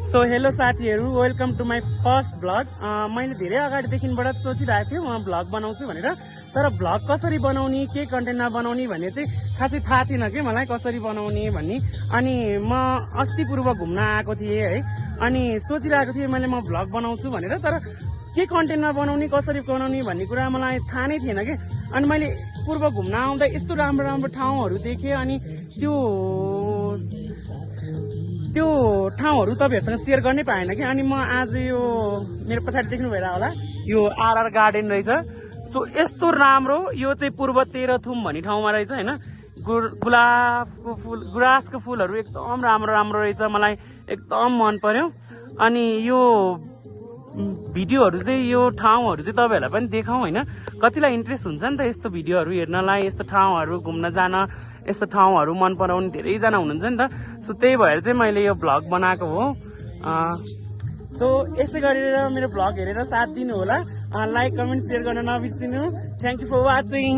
So hello साथीहरू, welcome to my first vlog. मैले धेरै अगाडिदेखिबाट सोचिरहेको थिएँ म भ्लग बनाउँछु भनेर, तर भ्लग कसरी बनाउने, के कन्टेन्टमा बनाउने भन्ने चाहिँ खासै थाहा थिएन कि मलाई कसरी बनाउने भन्ने। अनि म अस्ति पूर्व घुम्न आएको थिएँ है, अनि सोचिरहेको थिएँ मैले म भ्लग बनाउँछु भनेर, तर के कन्टेन्टमा बनाउने, कसरी बनाउने भन्ने कुरा मलाई थाहा नै थिएन कि। अनि मैले पूर्व घुम्न आउँदा यस्तो राम्रो राम्रो ठाउँहरू देखेँ, अनि त्यो ठाउँहरू तपाईँहरूसँग सेयर गर्नै पाएन कि। अनि म आज यो मेरो पछाडि देख्नु भएर होला, यो आरआर गार्डन रहेछ। सो यस्तो राम्रो, यो चाहिँ पूर्व तेह्रथुम भन्ने ठाउँमा रहेछ होइन। गुलाबको फुल, गुराँसको फुलहरू एकदम राम्रो राम्रो रहेछ, मलाई एकदम मन पर्यो। अनि यो भिडियोहरू चाहिँ, यो ठाउँहरू चाहिँ तपाईँहरूलाई पनि देखाउँ होइन। कतिलाई इन्ट्रेस्ट हुन्छ नि त यस्तो भिडियोहरू हेर्नलाई, यस्तो ठाउँहरू घुम्न जान, यस्तो ठाउँहरू मन पराउने धेरैजना हुनुहुन्छ नि त। सो त्यही भएर चाहिँ मैले यो भ्लग बनाएको हो। सो यसै गरेर मेरो भ्लग हेरेर साथ दिनु होला। लाइक कमेन्ट सेयर गर्न नबिर्सिनु। Thank you for watching.